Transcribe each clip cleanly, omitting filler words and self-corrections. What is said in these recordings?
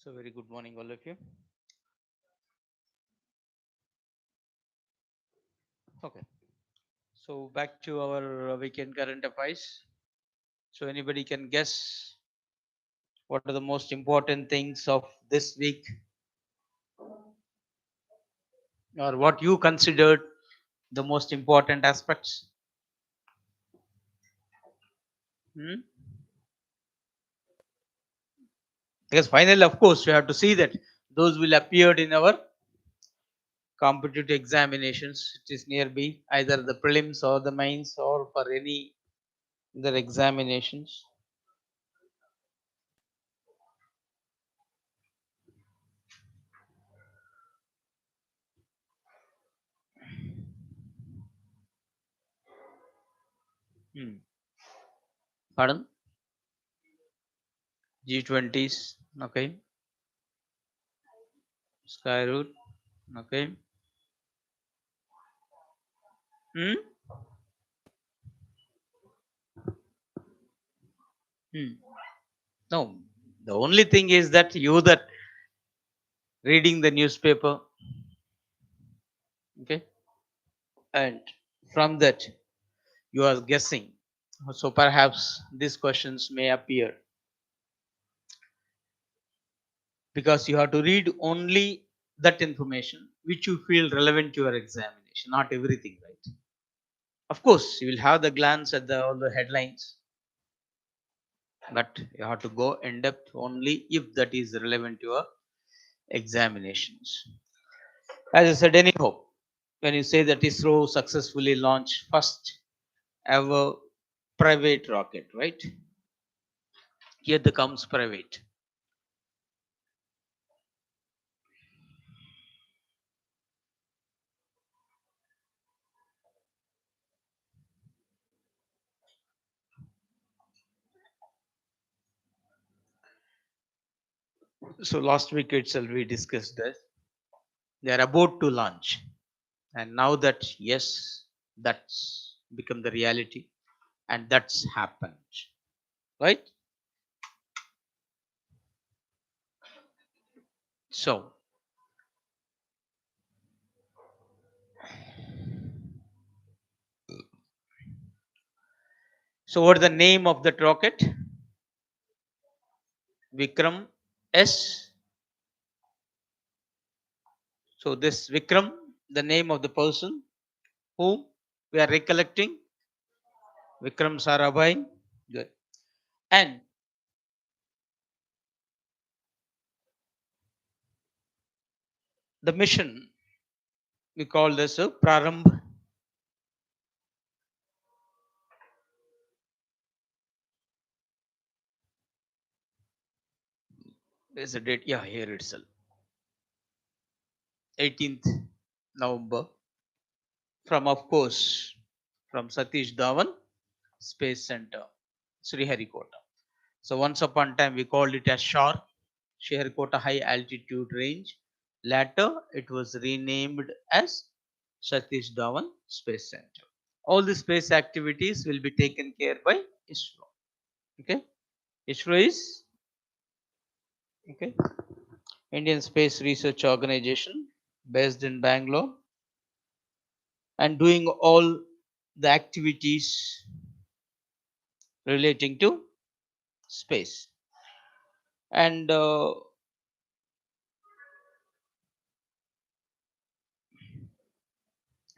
So very good morning, all of you. Okay. So back to our weekend current affairs. So anybody can guess what are the most important things of this week, or what you considered the most important aspects? Hmm? Because finally, of course, we have to see that those will appear in our competitive examinations. It is nearby either the prelims or the mains or for any other examinations. Hmm. Pardon? G20s. Okay. Skyroot. Okay. Hmm? Hmm. No. The only thing is that you that reading the newspaper, okay, and from that you are guessing. So perhaps these questions may appear because you have to read only that information which you feel relevant to your examination, not everything, right? Of course, you will have the glance at all the headlines, but you have to go in depth only if that is relevant to your examinations. As I said, anyhow, when you say that ISRO successfully launched first ever private rocket, right? Here the comes private. So last week itself we discussed that they are about to launch, and now that yes, that's become the reality, and that's happened, right? So, so what is the name of that rocket? Vikram S. So this Vikram, the name of the person whom we are recollecting, Vikram Sarabhai. Good. And the mission we call this Prarambh. There's a date. Yeah, here itself. 18th November. From, of course, from Satish Dhawan Space Center, Sriharikota. So once upon a time we called it as SHAR, Sriharikota High Altitude Range. Later it was renamed as Satish Dhawan Space Center. All the space activities will be taken care by ISRO. Okay, ISRO is okay Indian Space Research Organization based in Bangalore and doing all the activities relating to space. And the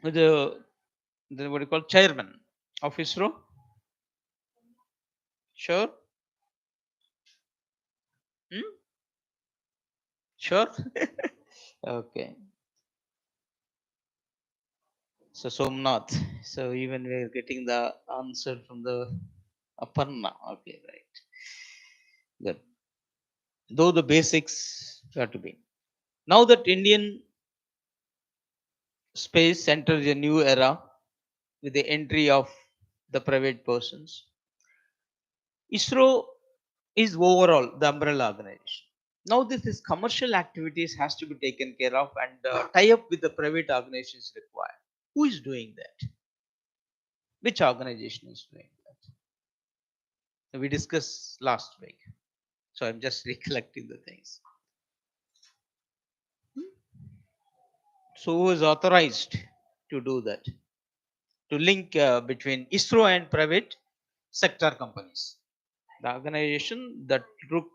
what do you call chairman of ISRO? Sure, hmm? Sure. Okay. So Somnath. So even we are getting the answer from the Aparna. Okay, right. Good. Though the basics have to be. Now that Indian space enters a new era with the entry of the private persons, ISRO is overall the umbrella organization. Now this is commercial activities has to be taken care of and tie up with the private organizations required. Who is doing that? Which organization is doing that? We discussed last week. So I'm just recollecting the things. So who is authorized to do that? To link between ISRO and private sector companies. The organization that look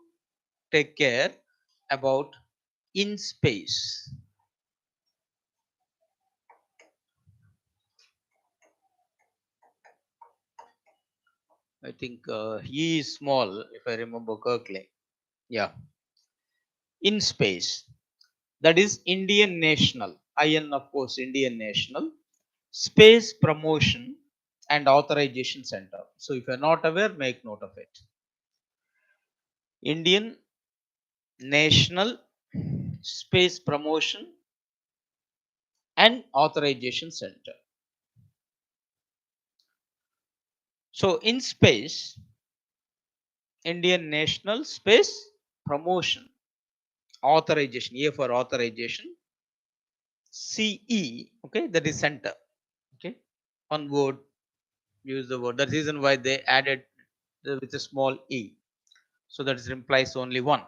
take care about in space. I think E is small, if I remember correctly. Yeah, in space. That is Indian National. IN, of course, Indian National Space Promotion and Authorization Center. So, if you are not aware, make note of it. Indian National Space Promotion and Authorization Center. So, in space, Indian National Space Promotion Authorization, A for authorization, CE, okay, that is center. Okay, one word, use the word. That's the reason why they added with a small e. So that implies only one.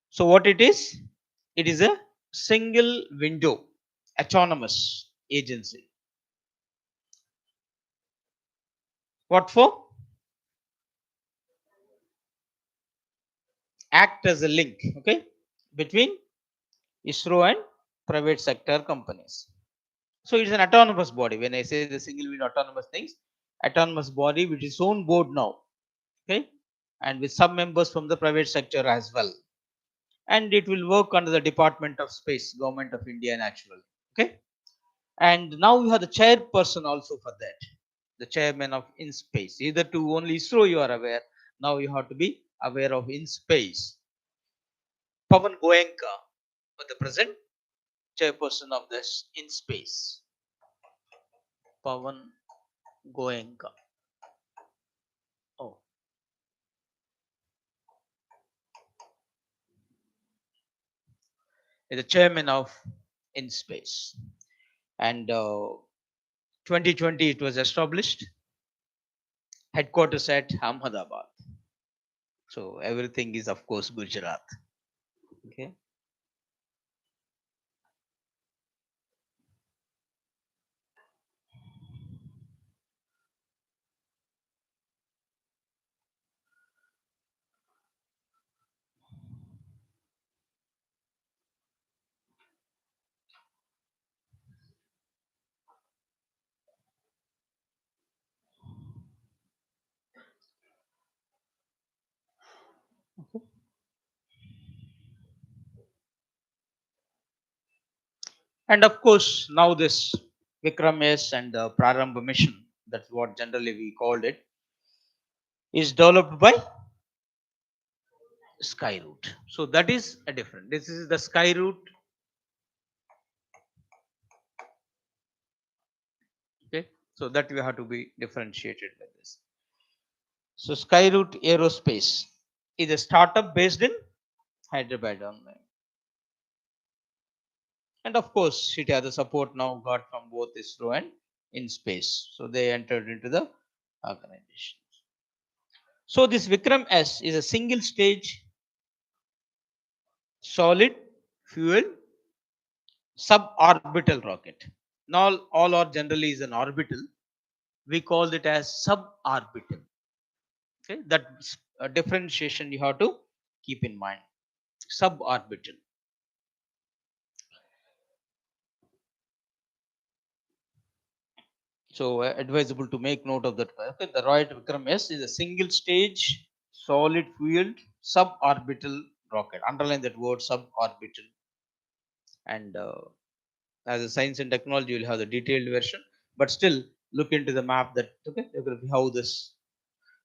So what it is? It is a single window autonomous agency. What for? Act as a link, okay, between ISRO and private sector companies. So it's an autonomous body. When I say the single window autonomous things, autonomous body with its own board now, okay, and with some members from the private sector as well. And it will work under the Department of Space, Government of India naturally. Okay. And now we have the chairperson also for that, the chairman of InSpace. Either to only ISRO you are aware, now you have to be aware of InSpace. Pavan Goenka, for the present chairperson of this InSpace. Pavan Goenka. Oh, the chairman of InSpace. And 2020 it was established, headquarters at Ahmedabad. So everything is of course Gujarat. Okay. And of course, now this Vikram S and the Prarambha mission, that's what generally we called it, is developed by Skyroot. So that is a different. This is the Skyroot. Okay. So that we have to be differentiated by this. So Skyroot Aerospace is a startup based in Hyderabad online. And of course, it has the support now got from both ISRO and InSpace. So they entered into the organization. So this Vikram S is a single stage solid fuel suborbital rocket. Now all are generally is an orbital. We call it as suborbital. Okay, that differentiation you have to keep in mind. Suborbital. So advisable to make note of that. Okay, the right Vikram S is a single stage solid fueled suborbital rocket. Underline that word suborbital. And as a science and technology, you'll have the detailed version. But still, look into the map that okay, how this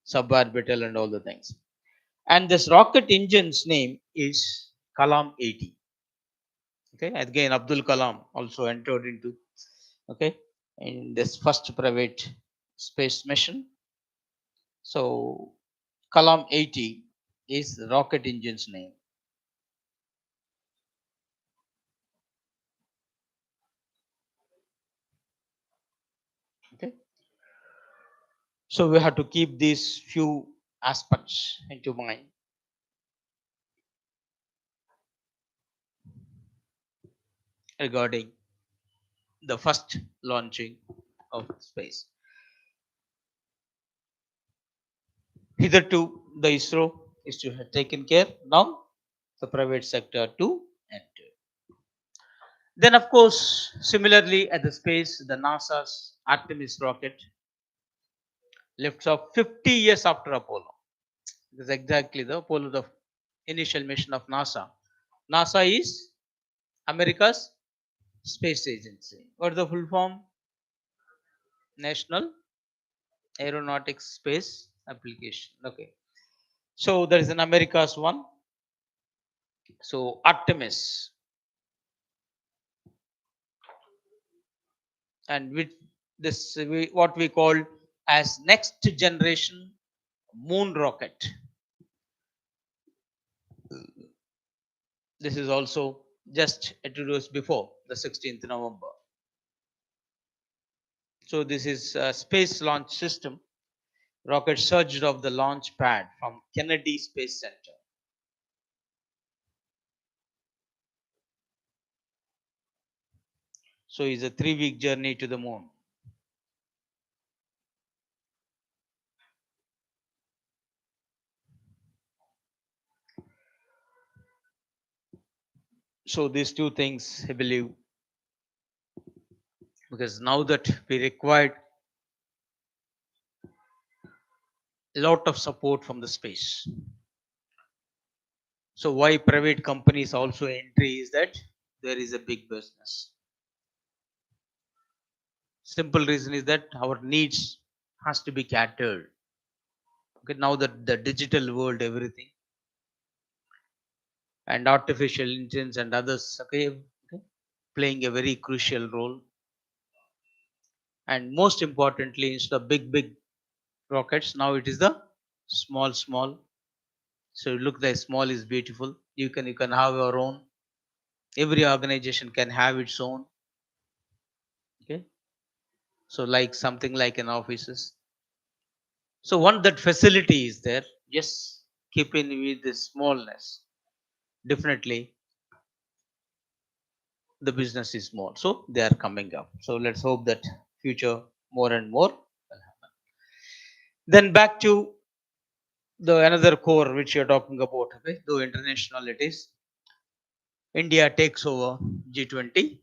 suborbital and all the things. And this rocket engine's name is Kalam 80. Okay, again Abdul Kalam also entered into okay in this first private space mission. So Kalam 80 is the rocket engine's name. Okay, so we have to keep these few aspects into mind. regarding the first launching of space. Hitherto, the ISRO is to have taken care. Now, the private sector to enter. Then, of course, similarly at the space, the NASA's Artemis rocket lifts off 50 years after Apollo. This is exactly the Apollo, the initial mission of NASA. NASA is America's space agency. What is the full form? National Aeronautics Space Application. Okay. So there is an America's one. So Artemis, and with this what we call as next generation moon rocket. This is also just introduced before the 16th November. So this is a space launch system. Rocket surged off the launch pad from Kennedy Space Center. So it's a 3-week journey to the moon. So these two things, I believe, because now that we required a lot of support from the space. So why private companies also entry is that there is a big business. Simple reason is that our needs has to be catered. Okay, now that the digital world, everything, and artificial intelligence and others, okay, playing a very crucial role. And most importantly, instead of big rockets, now it is the small. So look, the small is beautiful. You can have your own. Every organization can have its own. Okay, so like something like an offices. So one that facility is there, just keeping with the smallness. Definitely, the business is small, so they are coming up. So let's hope that future more and more will happen. Then back to the another core which you're talking about. Okay, though international it is, India takes over G20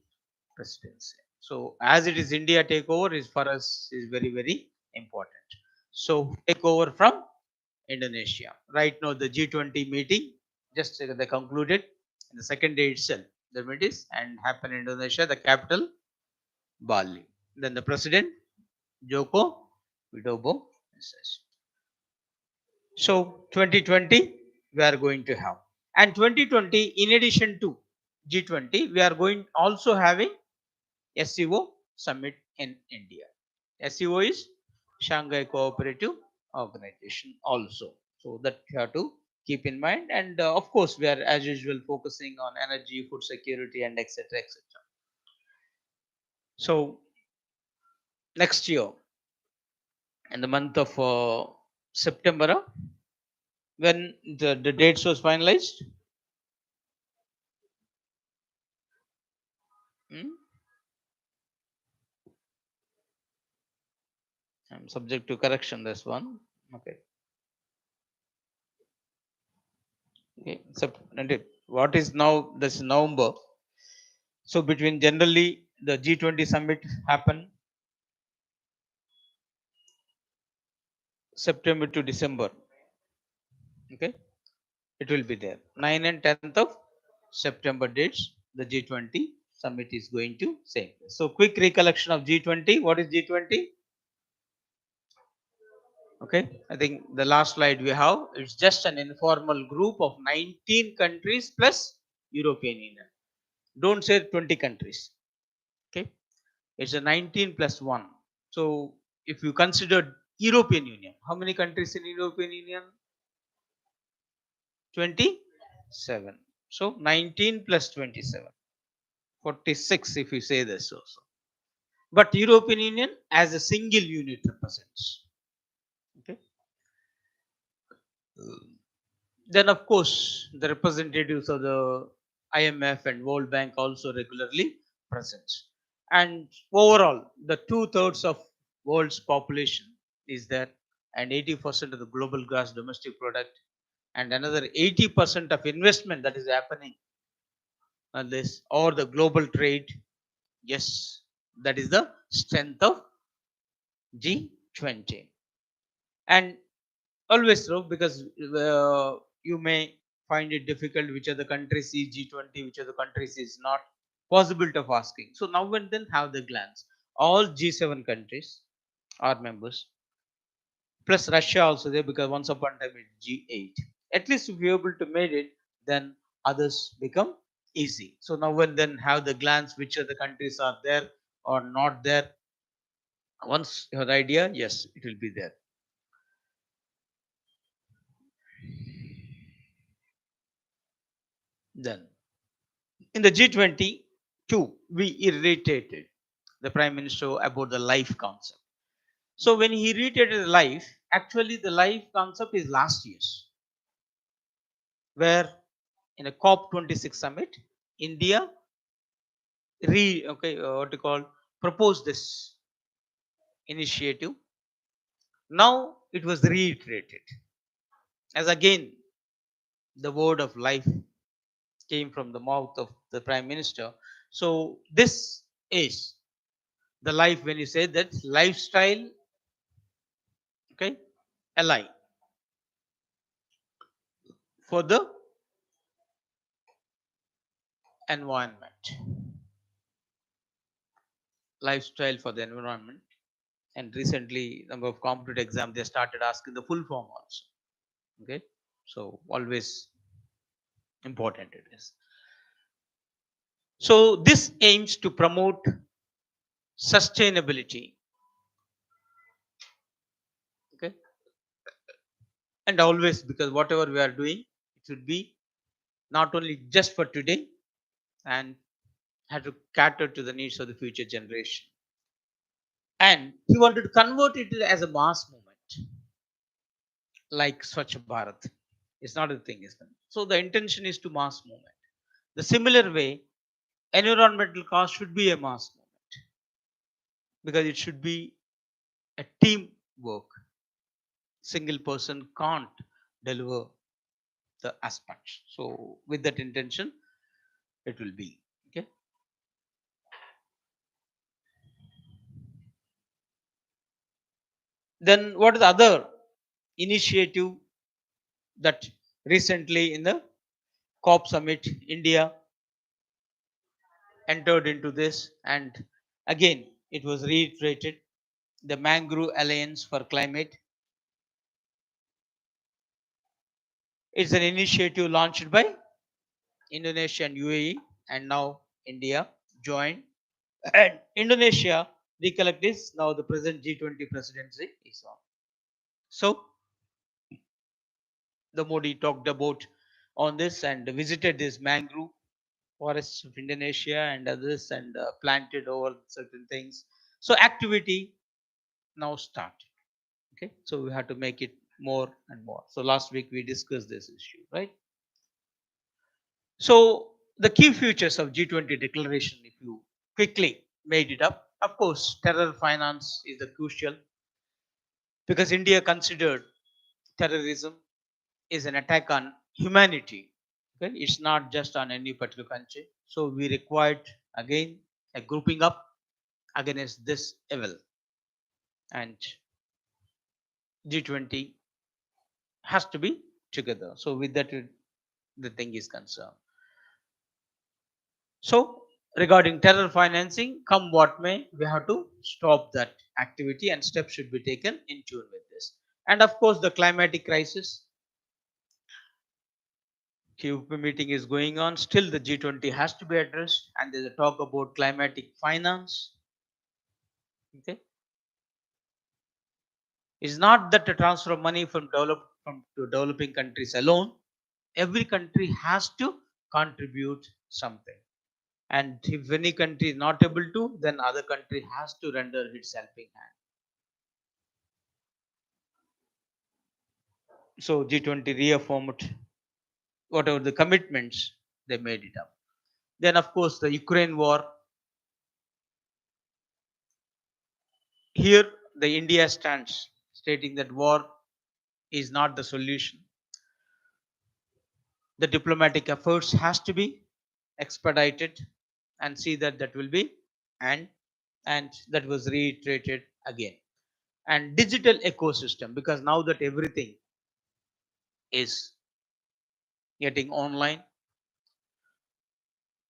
presidency. So as it is India takeover is for us is very important. So take over from Indonesia. Right now the G20 meeting just they concluded in the second day itself. The meeting and happened in Indonesia, the capital Bali. Then the president Joko Widodo says. So 2020 we are going to have, and 2020 in addition to G20 we are going also having SCO summit in India. SCO is Shanghai Cooperative Organization also. So that you have to keep in mind. And of course, we are as usual focusing on energy, food security, and etc. etc. So next year, in the month of September, when the dates was finalized, hmm? I'm subject to correction. This one, okay. Okay. What is now? This November. So between generally the G20 summit happen September to December. Okay, it will be there. 9 and 10th of September dates. The G20 summit is going to say. So quick recollection of G20. What is G20? Okay, I think the last slide we have. It's just an informal group of 19 countries plus European Union. Don't say 20 countries. Okay, it's a 19 plus 1. So if you consider European Union, how many countries in European Union? 27. So 19 plus 27. 46 if you say this also. But European Union as a single unit represents. Okay. Then of course the representatives of the IMF and World Bank also regularly present. And overall, the 2/3 of world's population is there, and 80% of the global gross domestic product, and another 80% of investment that is happening on this, or the global trade. Yes, that is the strength of G20. And always true, because you may find it difficult which are the countries is G20, which are the countries is not possibility of asking. So now and then have the glance. All G7 countries are members, plus Russia also there, because once upon a time it's G8. At least if you're able to make it, then others become easy. So now and then have the glance which are the countries are there or not there. Once you have the idea, yes, it will be there. Then in the G20 too, we irritated the Prime Minister about the life concept. So when he reiterated life, actually the life concept is last year's, where in a COP26 summit, India what you call proposed this initiative. Now it was reiterated as again the word of life came from the mouth of the Prime Minister. So this is the life when you say that lifestyle, okay, ally for the environment, lifestyle for the environment. And recently number of competitive exam they started asking the full form also. Okay, so always important it is. So this aims to promote sustainability, okay, and always, because whatever we are doing, it should be not only just for today, and have to cater to the needs of the future generation. And he wanted to convert it as a mass movement, like Swachh Bharat. It's not a thing, is it? So the intention is to mass movement. The similar way, environmental cause should be a mass movement, because it should be a team work. Single person can't deliver the aspects. So with that intention, it will be okay. Then what is the other initiative that recently in the COP summit, India entered into this, and again it was reiterated, the Mangrove Alliance for Climate. It's an initiative launched by Indonesia and UAE, and now India joined. And Indonesia, recollect this, now the present G20 presidency is on. So the Modi talked about on this and visited this mangrove forests of Indonesia and others, and planted over certain things. So activity now started. Okay, so we have to make it more and more. So last week we discussed this issue, right? So the key features of G20 declaration, if you quickly made it up, of course, terror finance is the crucial, because India considered terrorism is an attack on humanity. Okay, it's not just on any particular country. So we required again a grouping up against this evil, and G20 has to be together. So with that, the thing is concerned. So regarding terror financing, come what may, we have to stop that activity, and steps should be taken in tune with this. And of course, the climatic crisis. QP meeting is going on. Still, the G20 has to be addressed, and there's a talk about climatic finance. Okay, it's not that the transfer of money from to developing countries alone. Every country has to contribute something. And if any country is not able to, then other country has to render its helping hand. So G20 reaffirmed whatever the commitments they made it up. Then of course the Ukraine war, Here the India stands stating that war is not the solution. The diplomatic efforts has to be expedited and see that that will be, and that was reiterated again. And digital ecosystem, because now that everything is getting online,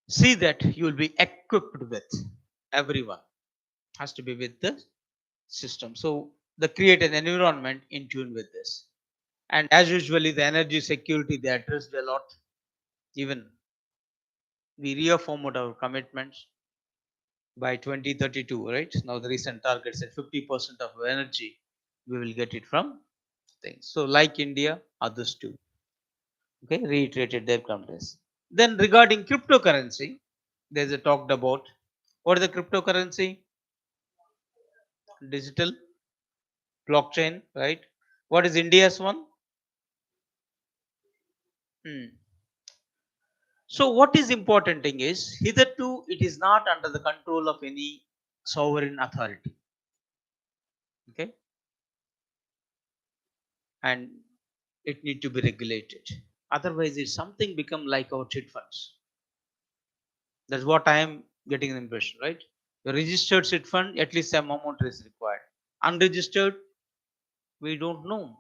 see that you will be equipped with, everyone has to be with the system. So the create an environment in tune with this. And as usually the energy security they addressed a lot. Even we reaffirmed our commitments by 2032, right? Now the recent target said 50% of energy we will get it from things. So like India, others too. Okay, reiterated their commitments. Then regarding cryptocurrency, there's a talked about what is the cryptocurrency? Digital blockchain, right? What is India's one? Hmm. So what is important thing is hitherto it is not under the control of any sovereign authority. Okay, and it need to be regulated. Otherwise, it's something become like our chit funds. That's what I am getting the impression, right? The registered chit fund, at least some amount is required. Unregistered, we don't know,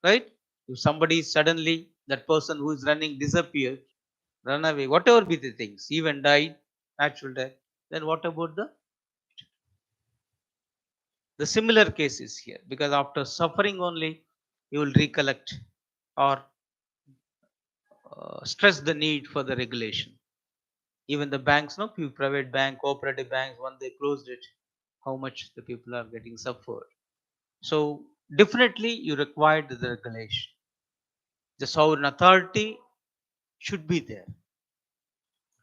right? If somebody suddenly, that person who is running disappeared, run away, whatever be the things, even died, natural death, then what about the similar cases here? Because after suffering only, you will recollect or stress the need for the regulation. Even the banks, no, few private bank, cooperative banks, when they closed it, how much the people are getting suffered. So definitely you required the regulation. The sovereign authority should be there.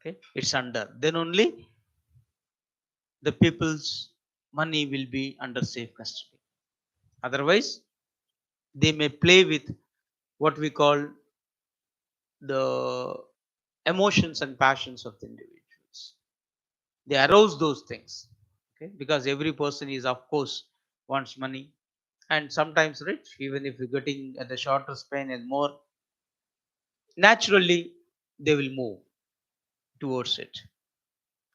Okay, it's under. Then only the people's money will be under safe custody. Otherwise, they may play with what we call the emotions and passions of the individuals. They arouse those things. Okay, because every person is, of course, wants money, and sometimes rich, even if you're getting at the shorter span and more, naturally they will move towards it.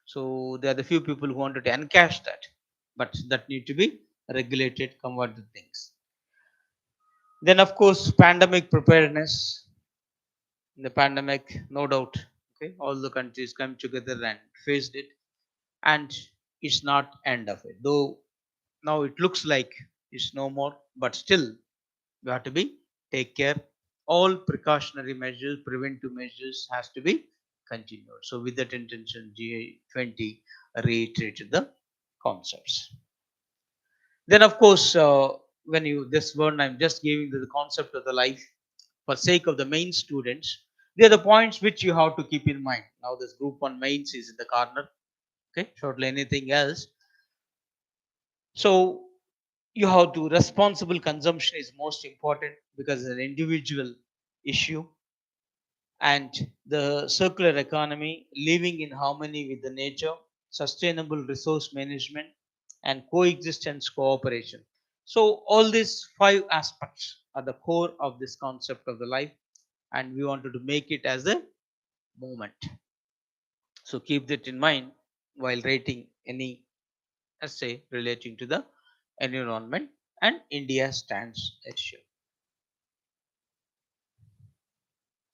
So there are the few people who wanted to encash that, but that need to be regulated, converted things. Then of course pandemic preparedness. In the pandemic, no doubt, okay, all the countries come together and faced it, and it's not end of it. Though now it looks like it's no more, but still we have to be take care. All precautionary measures, preventive measures has to be continued. So with that intention, G20 reiterated the concepts. Then of course, when you this one, I'm just giving the concept of the life for sake of the main students. They are the points which you have to keep in mind. Now this group one mains is in the corner. Okay, shortly anything else. So you have to responsible consumption is most important because it's an individual issue, and the circular economy, living in harmony with the nature, sustainable resource management, and coexistence cooperation. So all these five aspects are the core of this concept of the life, and we wanted to make it as a movement. So keep that in mind while writing any essay relating to the environment and India stands issue.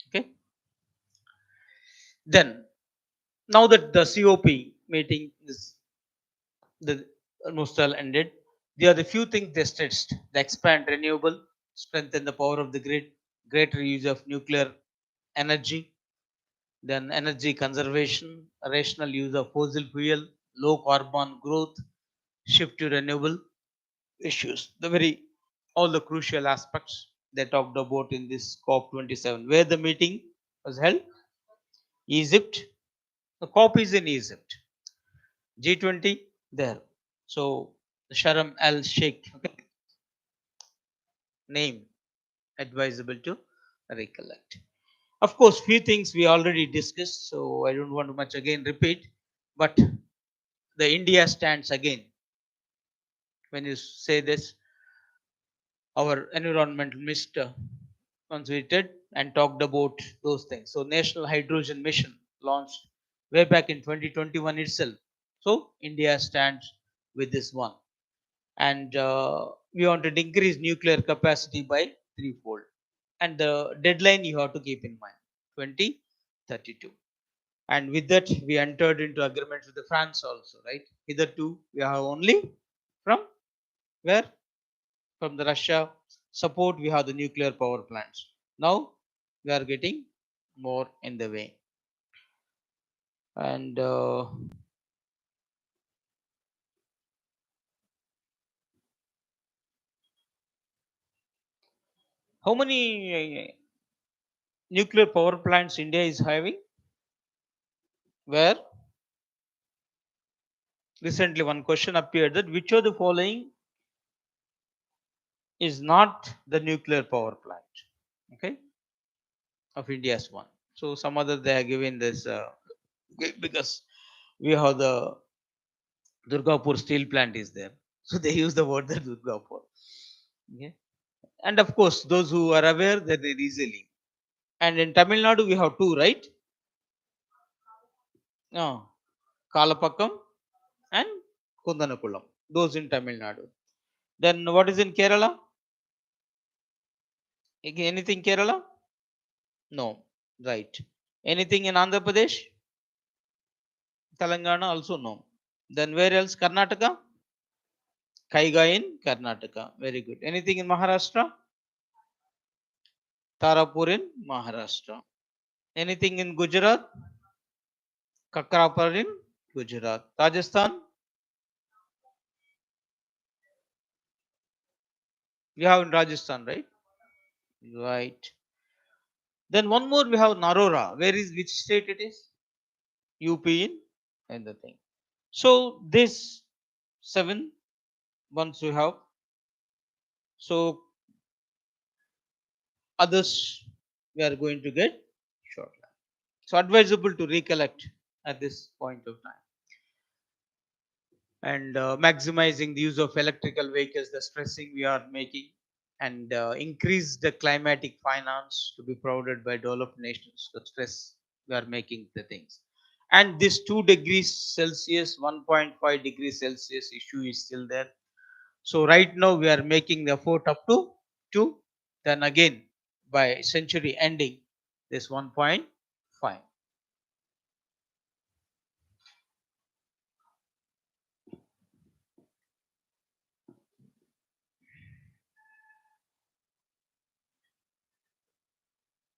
Okay. Then now that the COP meeting is the almost all ended, there are the few things they stressed: the expand renewable, strengthen the power of the grid, greater use of nuclear energy, then energy conservation, rational use of fossil fuel, low carbon growth, shift to renewable issues. The very all the crucial aspects they talked about in this COP27, where the meeting was held, Egypt. The COP is in Egypt. G20 there. So Sharm el Sheikh, okay, name advisable to recollect. Of course, few things we already discussed, so I don't want to much again repeat. But the India stands again when you say this, our environmental minister once we did and talked about those things. So National Hydrogen Mission launched way back in 2021 itself. So India stands with this one, and we wanted to increase nuclear capacity by threefold. And the deadline you have to keep in mind, 2032. And with that, we entered into agreement with the France also, right? Hitherto, we have only from where? From the Russia support, we have the nuclear power plants. Now we are getting more in the way. And how many nuclear power plants India is having? Where recently one question appeared that which of the following is not the nuclear power plant? Okay, of India's one. So some other they are given this because we have the Durgapur steel plant is there. So they use the word the Durgapur. Okay. And of course, those who are aware that they easily. And in Tamil Nadu, we have two, right? No, Kalapakkam and Kundanakulam. Those in Tamil Nadu. Then what is in Kerala? Anything Kerala? No. Right. Anything in Andhra Pradesh? Telangana also no. Then where else? Karnataka? Kaiga in Karnataka. Very good. Anything in Maharashtra? Tarapur in Maharashtra. Anything in Gujarat? Kakrapar in Gujarat. Rajasthan? We have in Rajasthan, right? Right. Then one more we have Narora. Where is which state it is? UP in and the thing. So this seven ones we have. So others we are going to get shortly. So advisable to recollect at this point of time. And maximizing the use of electrical vehicles, the stressing we are making, and increase the climatic finance to be provided by developed nations. The stress we are making the things. And this 2 degrees Celsius, 1.5 degrees Celsius issue is still there. So right now we are making the effort up to 2. Then again by century ending, this 1.5.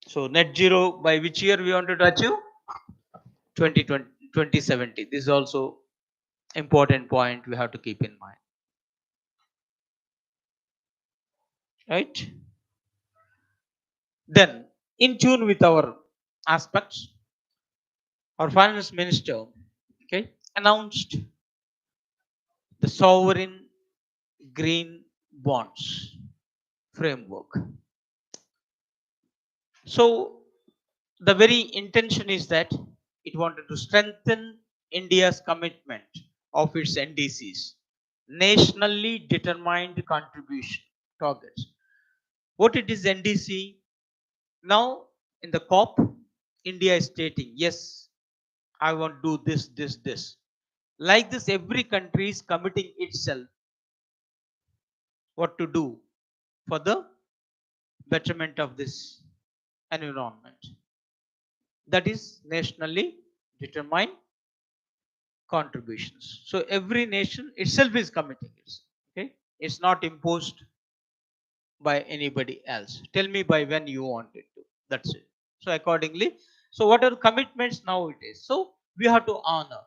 So net zero by which year we wanted to achieve? 2020, 2070. This is also important point we have to keep in mind. Right? Then, in tune with our aspects, our finance minister, okay, announced the sovereign green bonds framework. So the very intention is that it wanted to strengthen India's commitment of its NDCs, nationally determined contribution targets. What it is NDC? Now in the COP, India is stating, yes, I want to do this, this, this. Like this, every country is committing itself what to do for the betterment of this environment. That is nationally determined contributions. So every nation itself is committing it. Okay, it's not imposed by anybody else. Tell me by when you want it to. That's it. So accordingly, so what are commitments now it is. So we have to honor.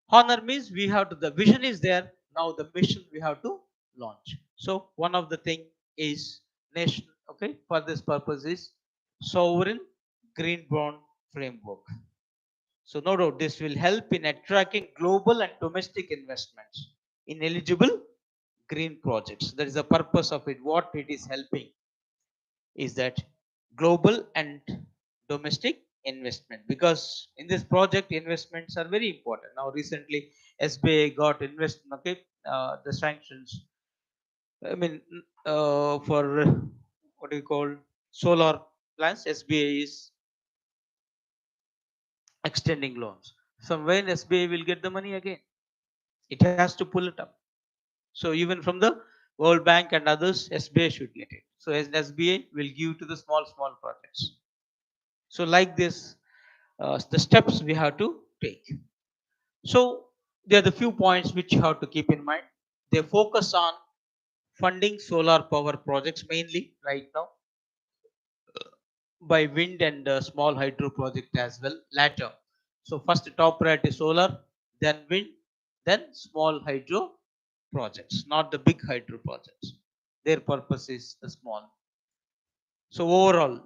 Honor means we have to. The vision is there. Now the mission we have to launch. So one of the thing is nation. Okay, for this purpose is sovereign green bond framework. So no doubt this will help in attracting global and domestic investments in eligible green projects. That is the purpose of it. What it is helping is that global and domestic investment, because in this project investments are very important. Now recently SBI got investment, okay, the sanctions. I mean, for what do you call solar plants, SBI is extending loans. So when SBI will get the money again? It has to pull it up. So even from the World Bank and others, SBI should get it. So as SBI will give to the small projects. So like this, the steps we have to take. So there are the few points which you have to keep in mind. They focus on funding solar power projects mainly right now, by wind and small hydro project as well later. So first top priority solar, then wind, then small hydro projects, not the big hydro projects. Their purpose is the small. So overall,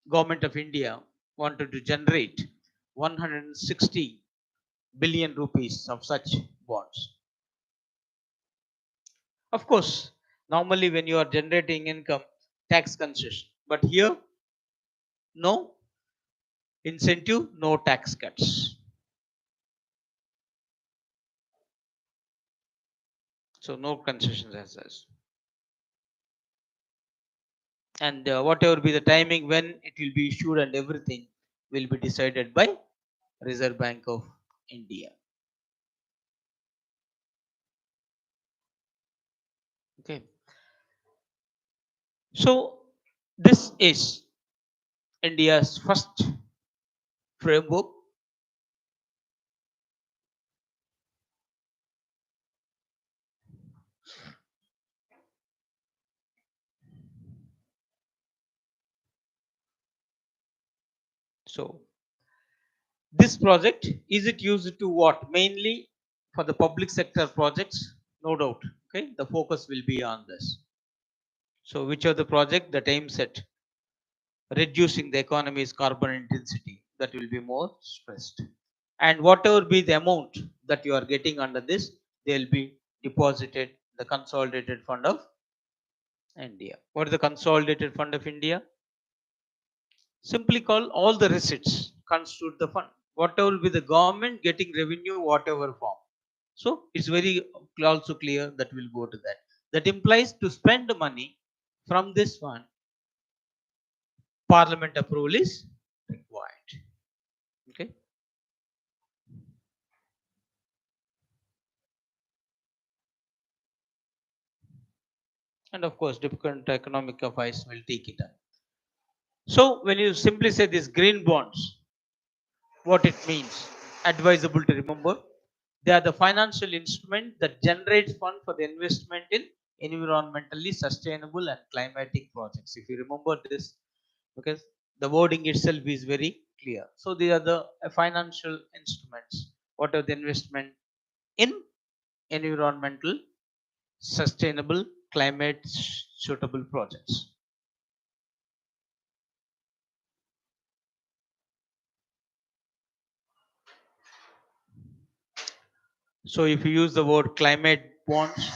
government of India wanted to generate 160 billion rupees of such bonds. Of course, normally when you are generating income, tax concession, but here no incentive, no tax cuts. So no concessions as such. And whatever be the timing when it will be issued and everything will be decided by Reserve Bank of India. Okay. So this is India's first framework. So this project, is it used to what? Mainly for the public sector projects, no doubt. Okay, the focus will be on this. So which are the project that aims at reducing the economy's carbon intensity, that will be more stressed. And whatever be the amount that you are getting under this, they will be deposited the consolidated fund of India. What is the consolidated fund of India? Simply call all the receipts constitute the fund. Whatever will be the government getting revenue, whatever form. So it's very also clear that we'll go to that. That implies to spend money from this fund, Parliament approval is required. Okay. And of course, different economic affairs will take it up. So when you simply say these green bonds, what it means, advisable to remember, they are the financial instrument that generates fund for the investment in environmentally sustainable and climatic projects. If you remember this, because the wording itself is very clear. So they are the financial instruments. What are the investment in environmental sustainable climate suitable projects? So if you use the word climate bonds,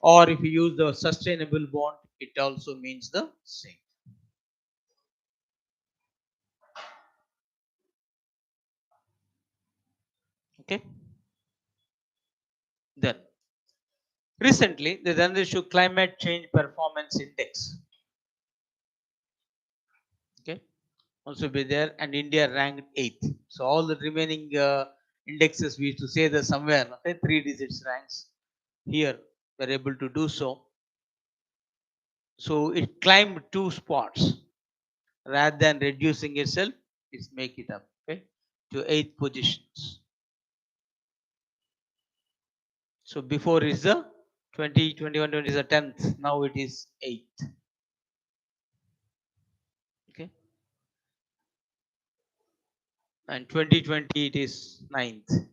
or if you use the sustainable bond, it also means the same. Okay. Then recently the then issue climate change performance index. Okay. Also be there, and India ranked 8th. So all the remaining indexes we used to say that somewhere, okay, 3 digits ranks. Here we're able to do so. So it climbed 2 spots rather than reducing itself. It's make it up, okay, to 8 positions. So before is the 2021 20 is the 10th. Now it is 8th. Okay. And 2020 it is 9th.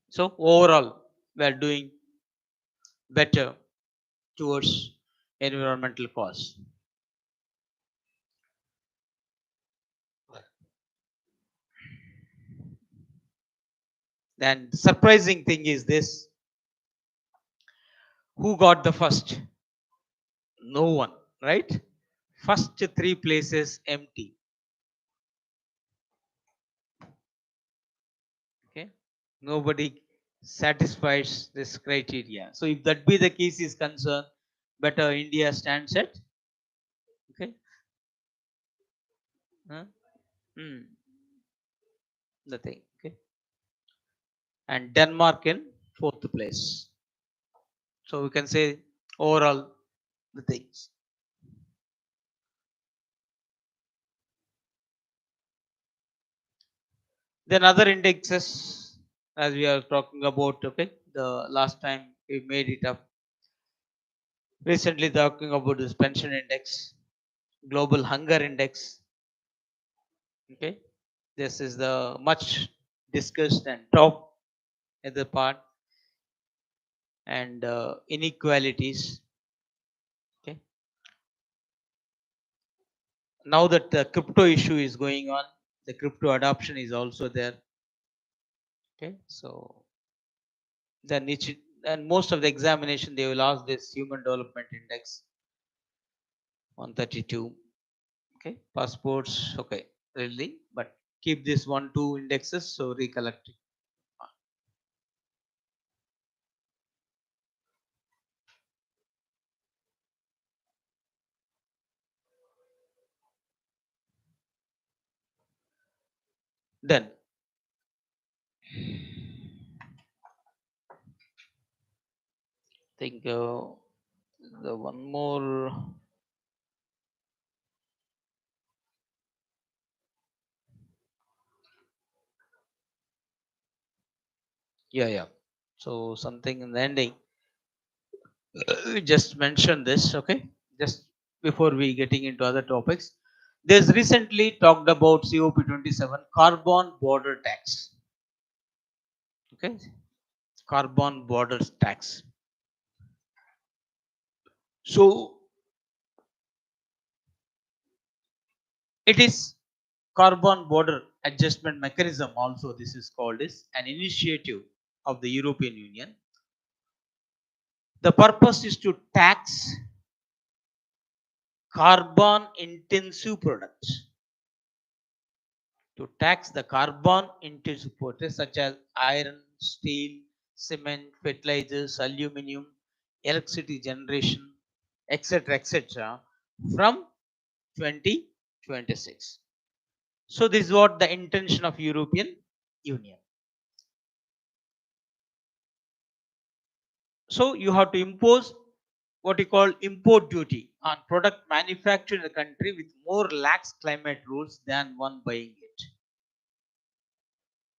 So overall, we are doing better towards environmental cause. And surprising thing is this: who got the first? No one, right? First three places empty. Okay, nobody satisfies this criteria. So if that be the case is concerned, better India stands at, okay, huh? The thing, okay, and Denmark in fourth place. So we can say overall the things. Then other indexes, as we are talking about, okay, the last time we made it up. Recently talking about this pension index, global hunger index. Okay, this is the much discussed and top at the part, and inequalities. Okay, now that the crypto issue is going on, the crypto adoption is also there. Okay, so then each and most of the examination they will ask this human development index 132. Okay, passports, okay, really, but keep this 1 2 indexes, so recollect it. Then think the one more, yeah, so something in the ending, we just mentioned this, okay, just before we getting into other topics. There's recently talked about COP27 carbon border tax. Okay, carbon border tax. So it is carbon border adjustment mechanism, also this is called, is an initiative of the European Union. The purpose is to tax carbon intensive products, to tax the carbon intensive products such as iron, steel, cement, fertilizers, aluminum, electricity generation, etc., from 2026. So this is what the intention of European Union. So you have to impose what you call import duty on product manufactured in the country with more lax climate rules than one buying it.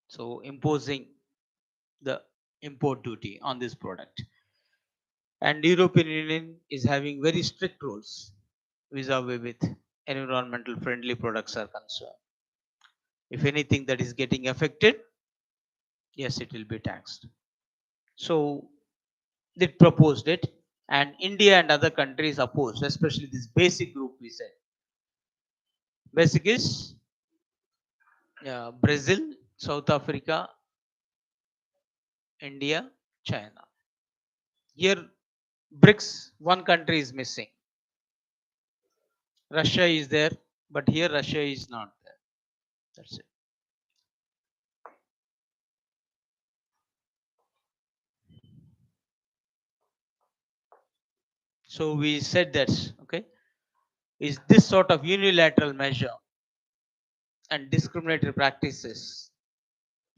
So imposing the import duty on this product. And European Union is having very strict rules vis-a-vis with environmental friendly products are concerned. If anything that is getting affected, yes, it will be taxed. So they proposed it, and India and other countries opposed, especially this basic group we said. Basic is Brazil, South Africa, India, China. Here, BRICS, one country is missing. Russia is there, but here Russia is not there. That's it. So we said that, okay, is this sort of unilateral measure and discriminatory practices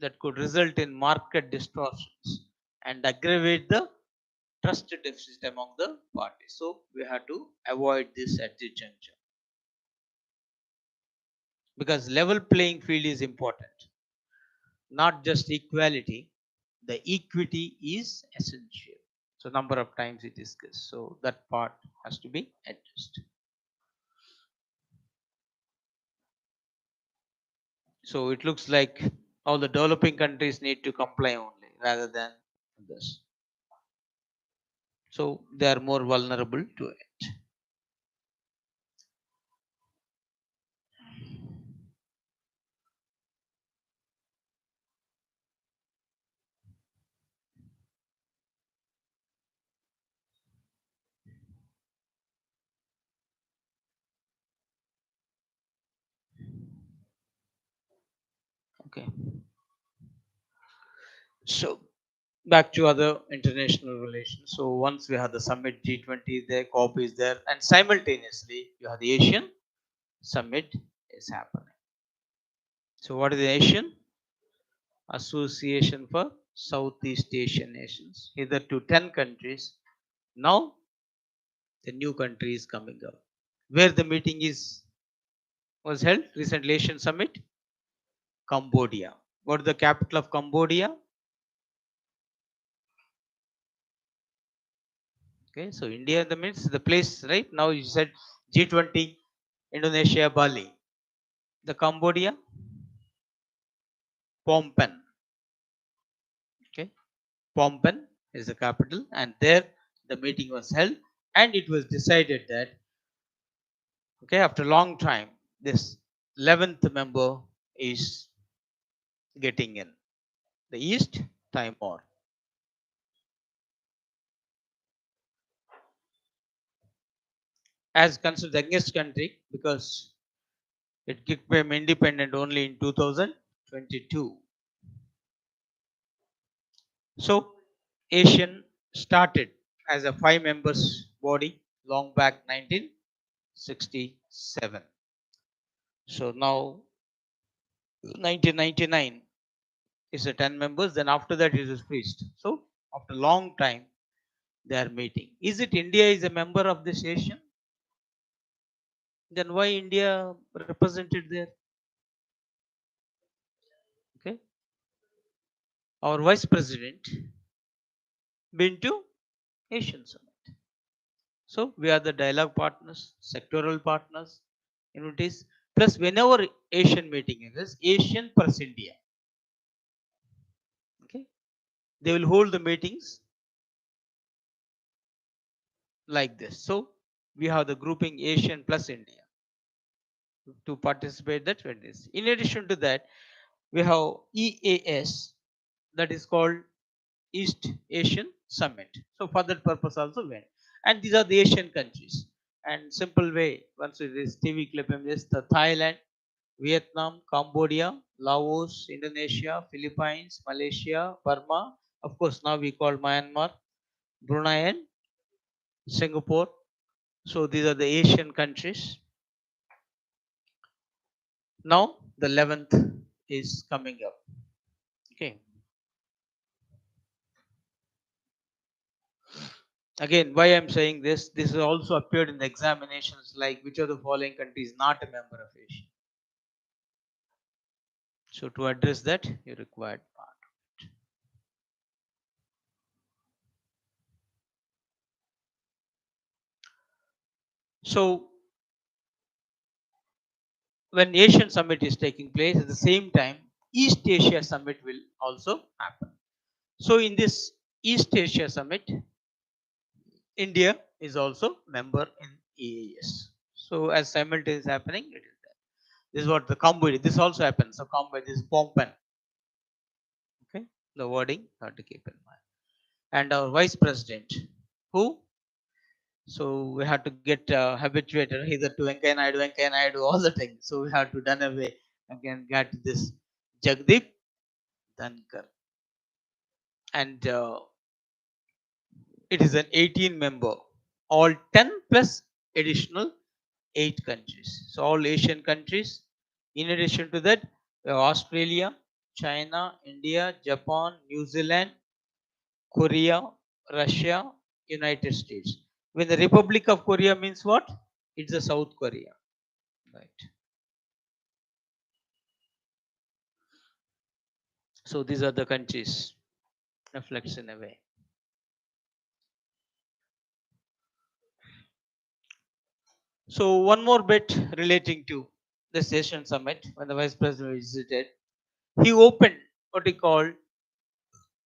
that could result in market distortions and aggravate the trust deficit among the parties. So we have to avoid this at the juncture, because level playing field is important, not just equality. The equity is essential. So number of times we discussed. So that part has to be addressed. So it looks like all the developing countries need to comply only rather than others. So they are more vulnerable to it. Okay. So back to other international relations. So once we have the summit G20 is there, COP is there, and simultaneously you have the Asian summit is happening. So what is the Asian? Association for Southeast Asian Nations. Hitherto 10 countries. Now the new country is coming up. Where the meeting is was held recently Asian summit? Cambodia. What is the capital of Cambodia? Okay, so India in the midst, the place, right? Now you said G20, Indonesia, Bali. The Cambodia, Phnom Penh. Okay, Phnom Penh is the capital, and there the meeting was held, and it was decided that okay, after a long time, this 11th member is getting in. The East Timor. As considered the youngest country because it became independent only in 2022. So Asian started as a 5 members body long back 1967. So now 1999 is a 10 members. Then after that it is freezed. So after a long time they are meeting. Is it India is a member of this Asian? Then why India represented there? Okay, our vice president been to Asian summit. So we are the dialogue partners, sectoral partners, unities. Plus, whenever Asian meeting is Asian plus India. Okay, they will hold the meetings like this. So we have the grouping Asian plus India to participate that 20s. In addition to that, we have EAS that is called East Asian Summit. So for that purpose also went. And these are the Asian countries. And simple way, once it is TV clip, is the Thailand, Vietnam, Cambodia, Laos, Indonesia, Philippines, Malaysia, Burma. Of course, now we call Myanmar, Brunei, and Singapore. So these are the Asian countries. Now the 11th is coming up. Okay. Again, why I'm saying this has also appeared in the examinations like which of the following countries not a member of Asia. So to address that, you required part. So when Asian summit is taking place at the same time, East Asia summit will also happen. So in this East Asia summit, India is also member in EAS. So as simultaneous happening, it is there. This is what the Cambodia. This also happens. So Cambodia is Phnom Penh. Okay, the wording have to keep in mind. And our vice president, who so we had to get habituated either to Venkaya Naidu, all the things. So we had to done away again, get this Jagdeep Dhankar. And it is an 18 member, all 10 plus additional 8 countries. So all Asian countries. In addition to that, we have Australia, China, India, Japan, New Zealand, Korea, Russia, United States. When the Republic of Korea means what? It's a South Korea. Right. So these are the countries reflects in a way. So one more bit relating to the Asian summit when the vice president visited, he opened what he called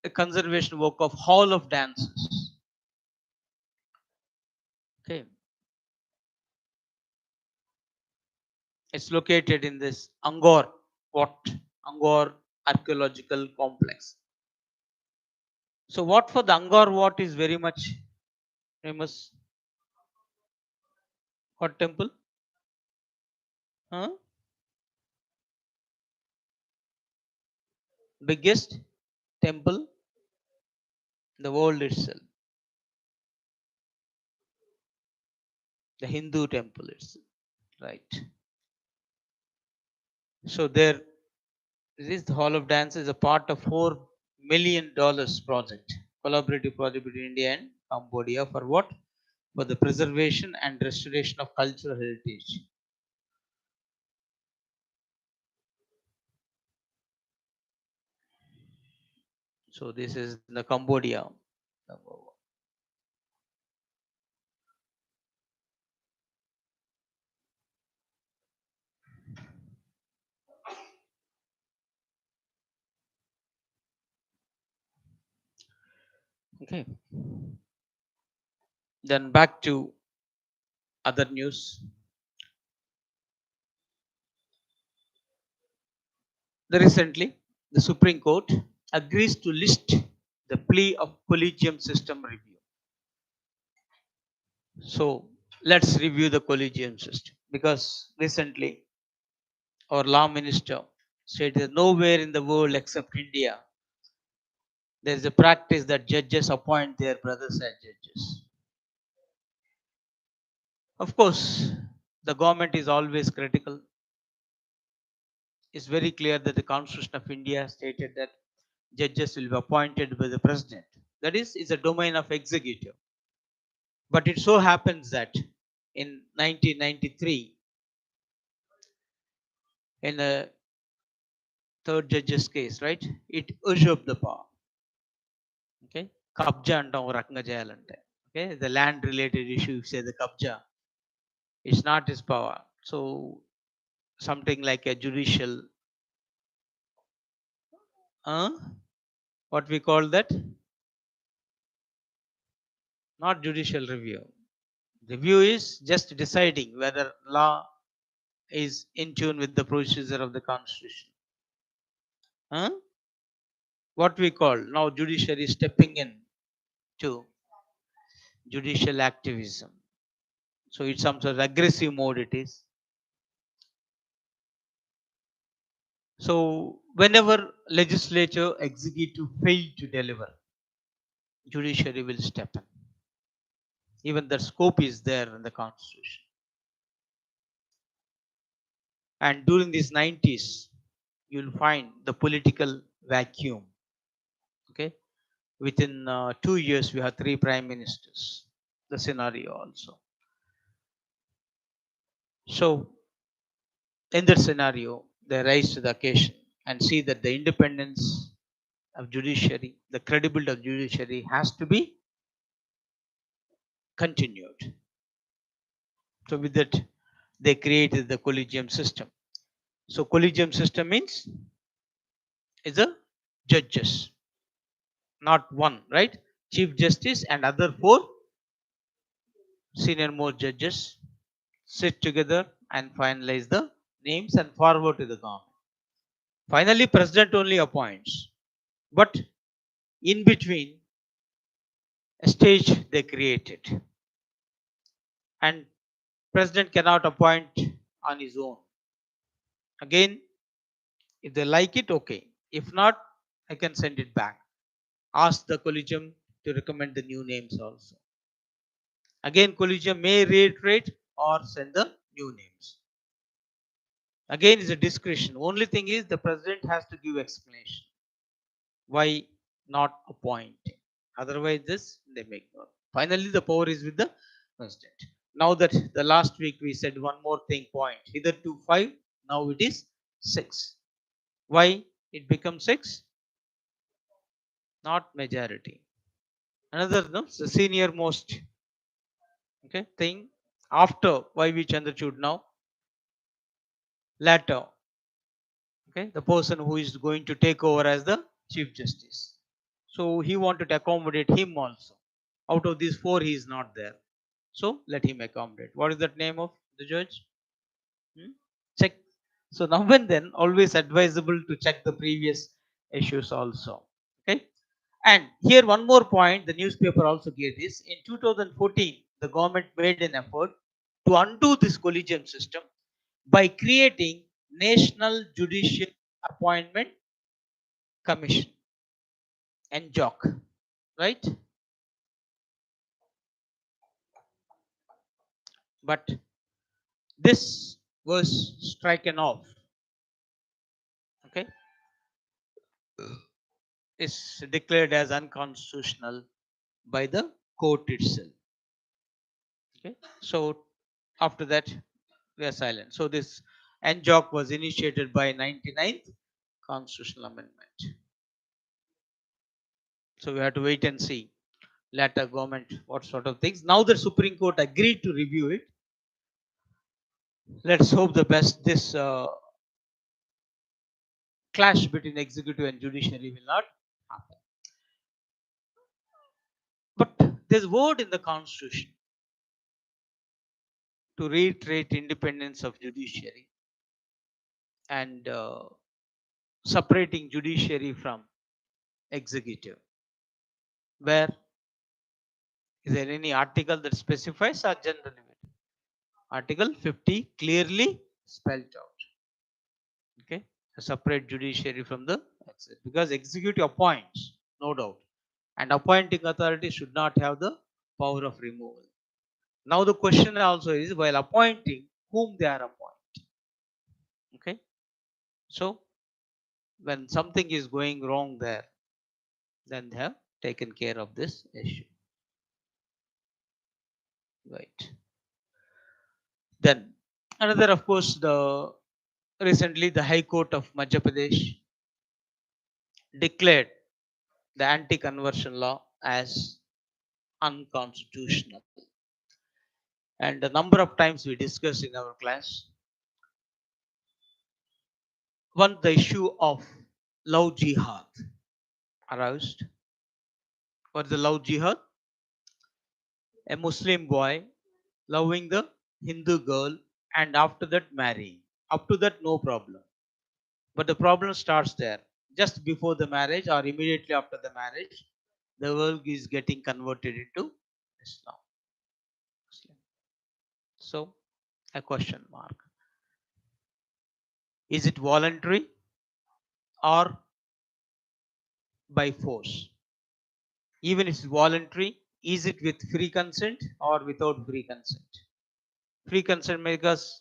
a conservation work of Hall of Dances. Okay, it's located in this Angkor archaeological complex. So what for the Angkor Wat is very much famous? What temple? Huh? biggest temple in the world itself, the Hindu temple itself, right? So there, this Hall of Dance is a part of $4 million project, collaborative project between India and Cambodia for what? For the preservation and restoration of cultural heritage. So this is the Cambodia. Okay. Then back to other news. Recently, the Supreme Court agrees to list the plea of collegium system review. So let's review the collegium system because recently our law minister said that nowhere in the world except India there is a practice that judges appoint their brothers as judges. Of course, the government is always critical. It's very clear that the Constitution of India stated that judges will be appointed by the president. That is a domain of executive. But it so happens that in 1993, in a third judge's case, right, it usurped the power. Okay, kabja antam oka rakanగా చేయాలంటే. Okay, the land related issue, say the kabja, it's not his power. So something like a judicial, uh, what we call that, not judicial review. Review is just deciding whether law is in tune with the procedure of the constitution. Huh? What we call now judiciary stepping in to judicial activism. So it's some sort of aggressive mode it is. So whenever legislature executive fail to deliver, judiciary will step in. Even the scope is there in the constitution. And during these 90s, you'll find the political vacuum. Okay, within 2 years, we have 3 prime ministers. The scenario also. So in that scenario, they rise to the occasion and see that the independence of judiciary, the credibility of judiciary has to be continued. So with that, they created the collegium system. So collegium system means is a judges, not one, right? Chief Justice and other 4 senior most judges sit together and finalize the names and forward to the government. Finally, president only appoints, but in between a stage they created, and president cannot appoint on his own. Again, if they like it, okay. If not, I can send it back. Ask the collegium to recommend the new names also. Again, collegium may reiterate or send the new names. Again, it's a discretion. Only thing is the president has to give explanation. Why not appointing? Otherwise, this they make no. Finally, the power is with the president. Now that the last week we said one more thing point. Hitherto 5, now it is 6. Why it becomes 6? Not majority. Another no, the senior most thing after why we Chandrachud now latter the person who is going to take over as the chief justice. So he wanted to accommodate him also. Out of these 4, he is not there. So let him accommodate. What is that name of the judge? Check. So now and then, always advisable to check the previous issues also. Okay. And here one more point the newspaper also gave this. In 2014, the government made an effort to undo this collegium system by creating National Judicial Appointment Commission and jock, right? But this was stricken off. Okay, is declared as unconstitutional by the court itself. Okay, so after that we are silent. So this NJOC was initiated by 99th Constitutional Amendment. So we have to wait and see later government what sort of things. Now the Supreme Court agreed to review it. Let's hope the best. This clash between executive and judiciary will not happen. But there's word in the Constitution to reiterate independence of judiciary and separating judiciary from executive. Where is there any article that specifies or generally? Article 50 clearly spelled out. Okay, a separate judiciary from the executive, because executive appoints, no doubt, and appointing authority should not have the power of removal. Now the question also is, while appointing, whom they are appointing. Okay, so when something is going wrong there, then they have taken care of this issue. Right. Then another, of course, the recently the High Court of Madhya Pradesh declared the anti-conversion law as unconstitutional. And a number of times we discussed in our class. One, the issue of love jihad aroused. What is the love jihad? A Muslim boy loving the Hindu girl and after that marrying. Up to that, no problem. But the problem starts there. Just before the marriage or immediately after the marriage, the world is getting converted into Islam. So, a question mark. Is it voluntary or by force? Even if it's voluntary, is it with free consent or without free consent? Free consent makes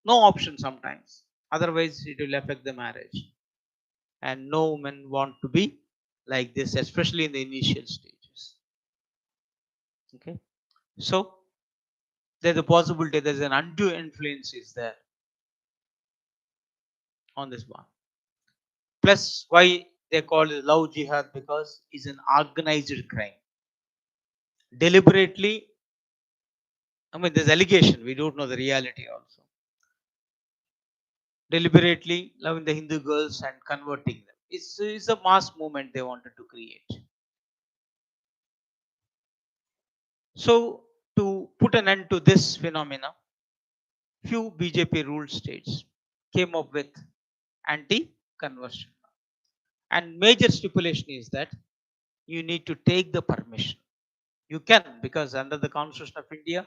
no option sometimes. Otherwise, it will affect the marriage. And no women want to be like this, especially in the initial stages. Okay. So there's a possibility there's an undue influence is there on this one. Plus, why they call it love jihad? Because it's an organized crime. Deliberately, I mean, there's allegation. We don't know the reality also. Deliberately loving the Hindu girls and converting them. It's a mass movement they wanted to create. So, to put an end to this phenomena, few BJP ruled states came up with anti-conversion. And major stipulation is that you need to take the permission. You can, because under the Constitution of India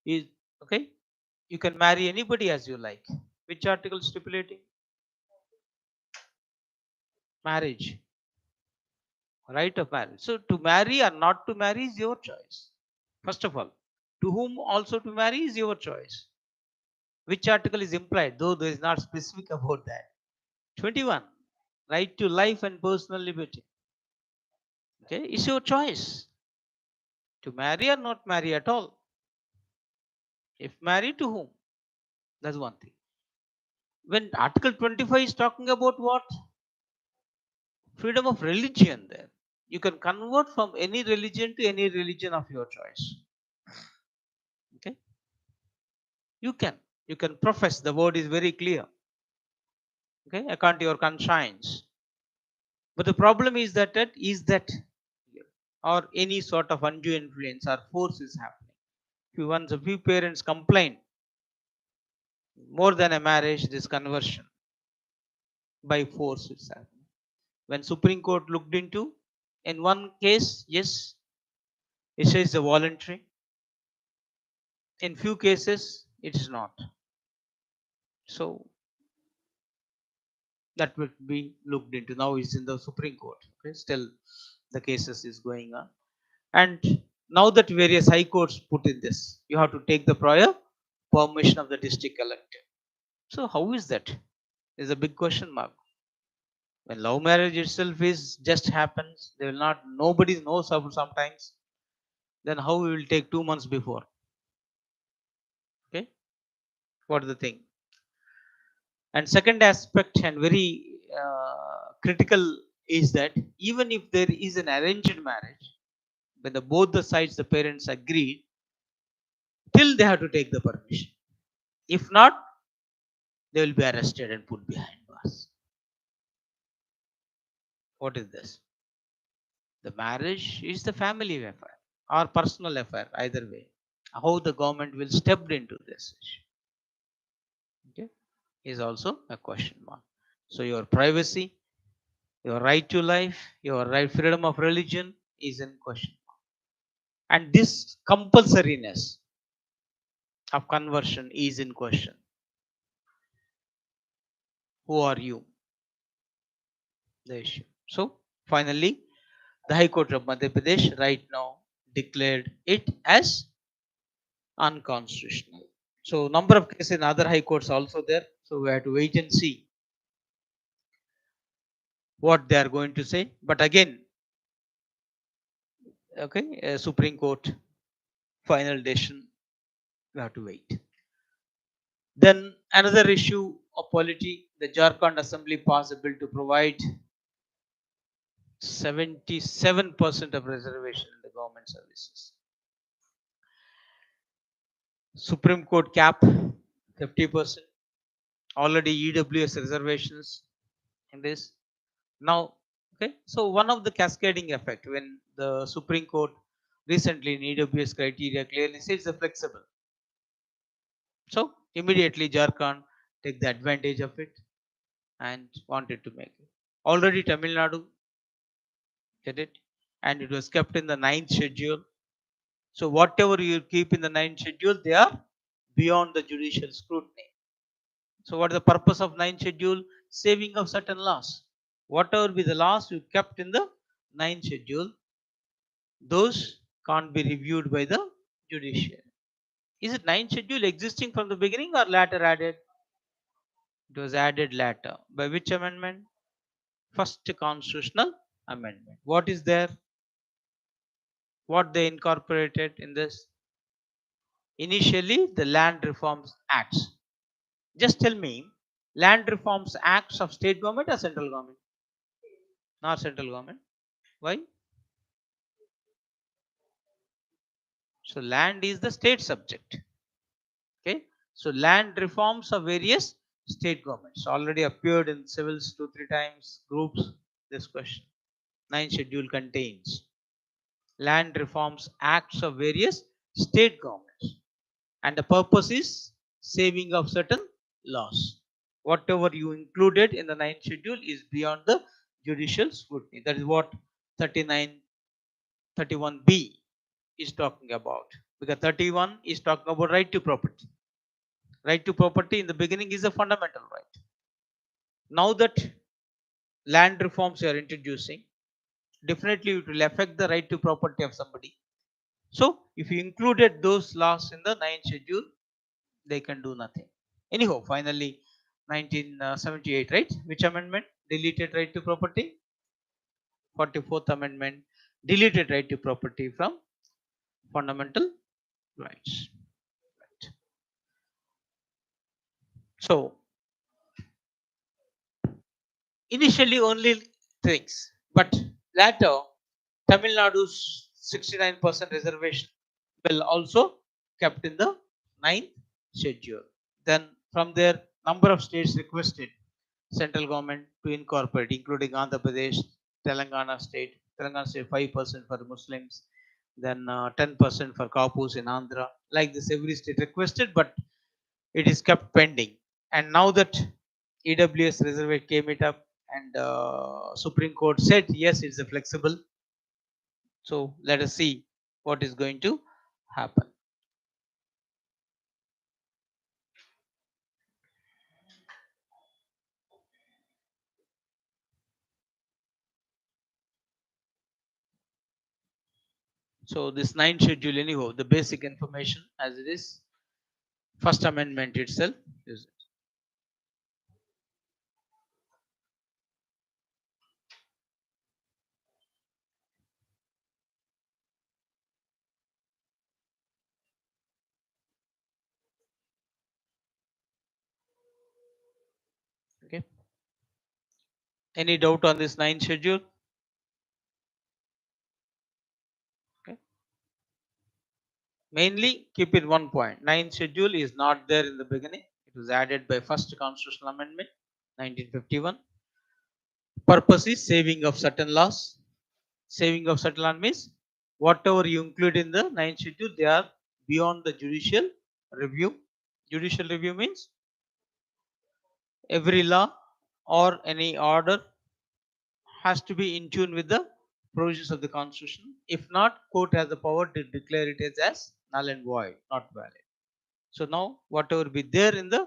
is okay. You can marry anybody as you like. Which article stipulating? Marriage. Right of marriage. So to marry or not to marry is your choice. First of all, to whom also to marry is your choice. Which article is implied, though there is not specific about that. 21. Right to life and personal liberty. Okay, it's your choice to marry or not marry at all. If marry, to whom? That's one thing. When Article 25 is talking about what? Freedom of religion there. You can convert from any religion to any religion of your choice. Okay? You can. You can profess. The word is very clear. Okay? According to your conscience. But the problem is that or any sort of undue influence or force is happening. Once a few parents complain, more than a marriage, this conversion by force is happening. When Supreme Court looked into, in one case, yes, it says the voluntary. In few cases, it is not. So That will be looked into. Now it's in the Supreme Court. Okay, still the cases is going on, and now that various high courts put in this, you have to take the prior permission of the district collector. So how is that? Is a big question mark. When love marriage itself is just happens, they will not, nobody knows of sometimes, then how we will take 2 months before? Okay, what is the thing? And second aspect, and very critical, is that even if there is an arranged marriage, when both the sides, the parents agreed, till they have to take the permission. If not, they will be arrested and put behind bars. What is this? The marriage is the family affair or personal affair, either way. How the government will step into this issue, okay, is also a question mark. So your privacy, your right to life, your right freedom of religion is in question. And this compulsoriness of conversion is in question. Who are you? The issue. So finally, the High Court of Madhya Pradesh right now declared it as unconstitutional. So number of cases in other high courts also there. So we have to wait and see what they are going to say. But again, okay, Supreme Court final decision, we have to wait. Then another issue of polity, the Jharkhand Assembly passed a bill to provide 77% of reservation in the government services. Supreme Court cap 50%. Already EWS reservations in this. Now, okay, so one of the cascading effect, when the Supreme Court recently in EWS criteria clearly says the flexible. So immediately Jharkhand take the advantage of it and wanted to make it. Already Tamil Nadu did it, and it was kept in the 9th schedule. So whatever you keep in the 9th schedule, they are beyond the judicial scrutiny. So what is the purpose of 9th schedule? Saving of certain laws. Whatever be the laws you kept in the 9th schedule, those can't be reviewed by the judiciary. Is it 9th schedule existing from the beginning or later added? It was added later. By which amendment? First constitutional amendment. What is there? What they incorporated in this? Initially, the Land Reforms Acts. Just tell me, Land Reforms Acts of state government or central government? Not central government. Why? So land is the state subject. Okay. So land reforms of various state governments already appeared in civils 2-3 times. Groups. This question. 9th schedule contains land reforms acts of various state governments, and the purpose is saving of certain laws. Whatever you included in the 9th schedule is beyond the judicial scrutiny. That is what 31B is talking about, because 31 is talking about right to property. Right to property in the beginning is a fundamental right. Now that land reforms you are introducing, definitely it will affect the right to property of somebody. So if you included those laws in the 9th schedule, they can do nothing. Anyhow, finally 1978, right? Which amendment deleted right to property? 44th amendment deleted right to property from fundamental rights. Right. So initially only things, but later Tamil Nadu's 69% reservation will also kept in the 9th schedule. Then from there, number of states requested central government to incorporate, including Andhra Pradesh, Telangana state. Telangana state 5% for Muslims, then 10% for Kapus in Andhra. Like this, every state requested, but it is kept pending. And now that EWS reservation came it up, and Supreme Court said yes, it's a flexible. So let us see what is going to happen. So this ninth schedule anyhow, the basic information as it is, first amendment itself is okay. Any doubt on this ninth schedule? Okay. Mainly keep in one point. Ninth schedule is not there in the beginning. It was added by first constitutional amendment, 1951. Purpose is saving of certain laws. Saving of certain law means whatever you include in the ninth schedule, they are beyond the judicial review. Judicial review means every law or any order has to be in tune with the provisions of the constitution. If not, court has the power to declare it as null and void, not valid. So now whatever be there in the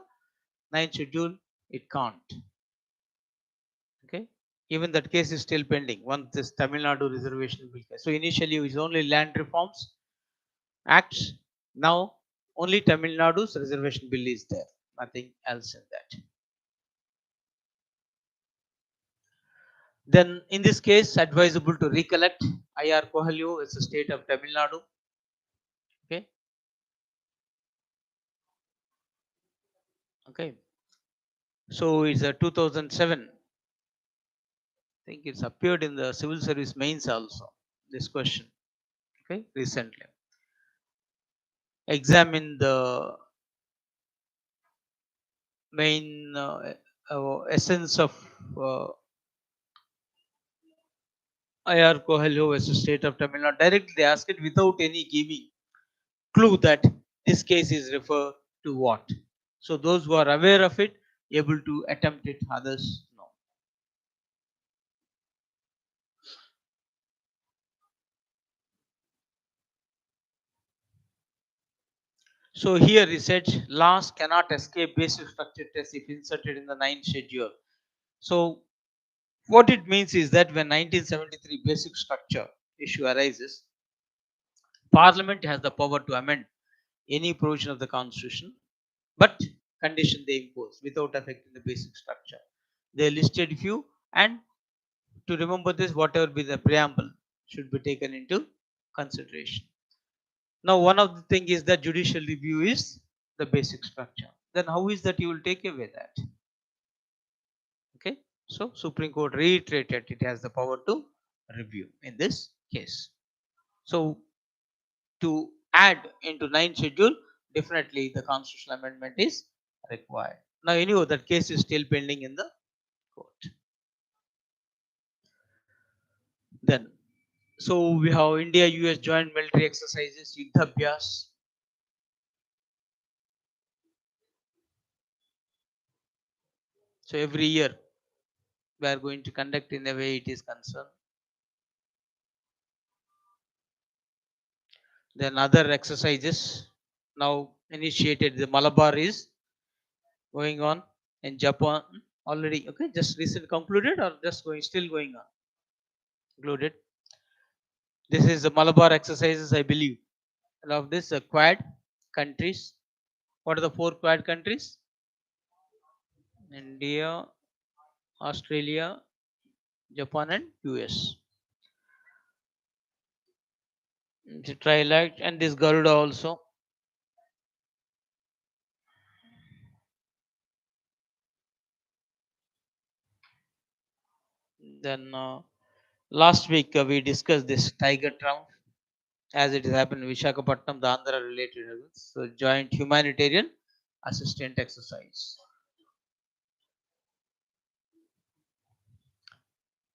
ninth schedule, it can't. Okay. Even that case is still pending. Once this Tamil Nadu reservation bill. So initially it was only land reforms acts. Now only Tamil Nadu's reservation bill is there. Nothing else in that. Then in this case, advisable to recollect IR Kohalyu is the state of Tamil Nadu. Okay. Okay. So it's a 2007. I think it's appeared in the civil service mains also. This question. Okay. Recently. Examine the main essence of IR Kohalyu as the state of Tamil Nadu. Directly they ask it without any giving clue that this case is referred to what. So those who are aware of it, able to attempt it, others no. So here research laws cannot escape basic structure test if inserted in the ninth schedule. So what it means is that when 1973 basic structure issue arises, Parliament has the power to amend any provision of the Constitution, but condition they impose without affecting the basic structure. They listed few, and to remember this, whatever be the preamble should be taken into consideration. Now, one of the thing is that judicial review is the basic structure. Then how is that you will take away that? Okay. So Supreme Court reiterated it has the power to review in this case. So to add into ninth schedule, definitely the constitutional amendment is required. Now, anyhow, that case is still pending in the court. Then, so we have India US joint military exercises, Yuddhabhyas. So every year we are going to conduct in the way it is concerned. Then other exercises now initiated. The Malabar is going on in Japan already. Okay, just recently concluded or just going still going on? Concluded. This is the Malabar exercises, I believe. And of this, Quad countries. What are the four Quad countries? India, Australia, Japan, and US. The Trilite and this Garuda also. Then last week we discussed this Tiger Trump as it has happened in Visakhapatnam, the Andhra related events. So joint humanitarian assistant exercise.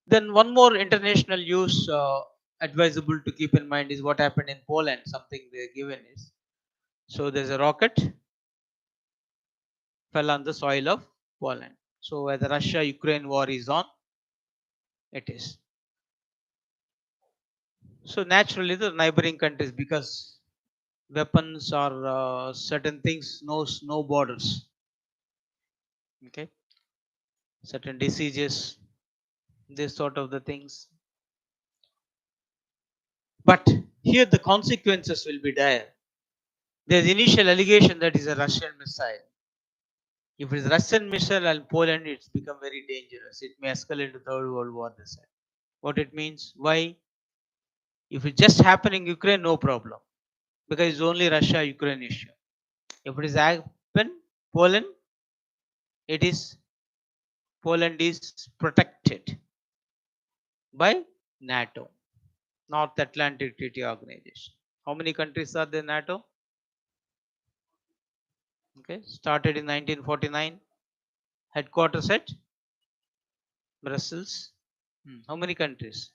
Then one more international use advisable to keep in mind is what happened in Poland. Something they given is so there's a rocket fell on the soil of Poland. So as the Russia-Ukraine war is on, it is. So naturally the neighboring countries because weapons or certain things knows no borders. Okay, certain diseases, this sort of the things. But Here the consequences will be dire. There's initial allegation that is a Russian missile. If it is Russian missile and Poland, it's become very dangerous. It may escalate to Third World War. They said. What it means? Why? If it just happened in Ukraine, no problem, because it's only Russia-Ukraine issue. If it is happen Poland, it is Poland is protected by NATO, North Atlantic Treaty Organization. How many countries are there in NATO? Okay, started in 1949. Headquarters at Brussels. How many countries?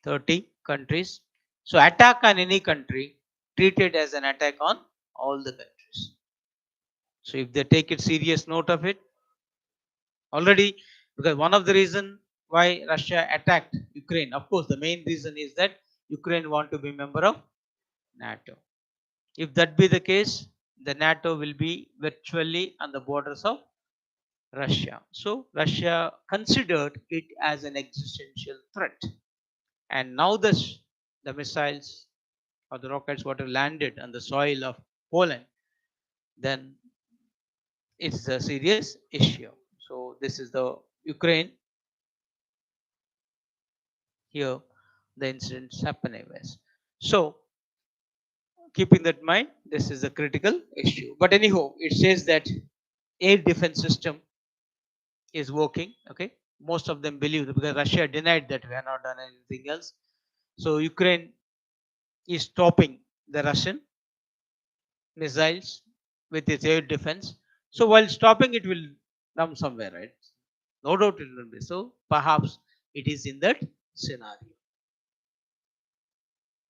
30 countries. So attack on any country treated as an attack on all the countries. So if they take it serious note of it, already, because one of the reason why Russia attacked Ukraine, of course, the main reason is that Ukraine want to be member of NATO. If that be the case, the NATO will be virtually on the borders of Russia. So Russia considered it as an existential threat. And now the missiles or the rockets what have landed on the soil of Poland, then it's a serious issue. So this is the Ukraine. Here the incidents happen anyways. So keeping that in mind, this is a critical issue. But anyhow, it says that air defense system is working. Okay, most of them believe that because Russia denied that we have not done anything else. So Ukraine is stopping the Russian missiles with its air defense. So while stopping, it will come somewhere, right? No doubt it will be. So perhaps it is in that scenario.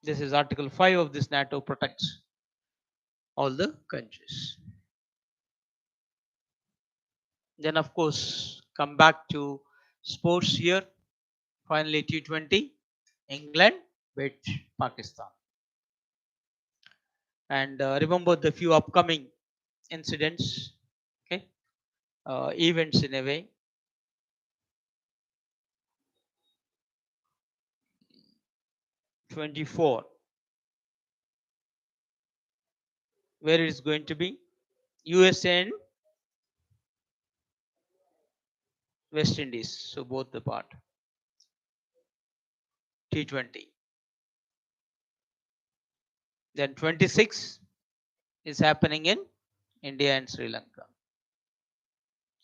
This is Article 5 of this NATO protects all the countries. Then, of course, come back to sports here. Finally, T20, England beat Pakistan. And remember the few upcoming incidents, okay, events in a way. '24, where it is going to be USA and West Indies. So both the part. T20. Then 26 is happening in India and Sri Lanka.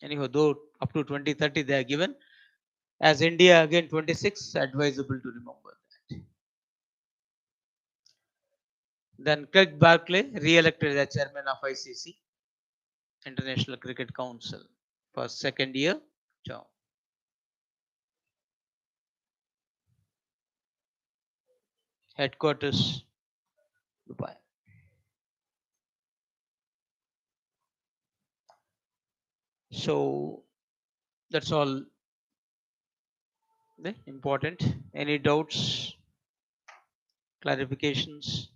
Anyhow, though up to 2030 they are given. As India again 26, advisable to remember that. Then Craig Barkley re-elected as chairman of ICC, International Cricket Council, for second year term. Headquarters, Dubai. So that's all the important. Any doubts, clarifications?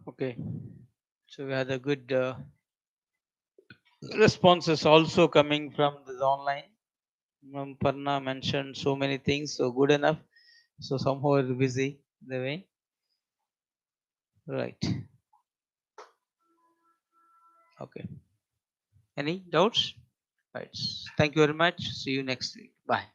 Okay. So we had a good responses also coming from the online. Parna mentioned so many things, so good enough. So somehow we're busy the way. Right. Okay. Any doubts? Right. Thank you very much. See you next week. Bye.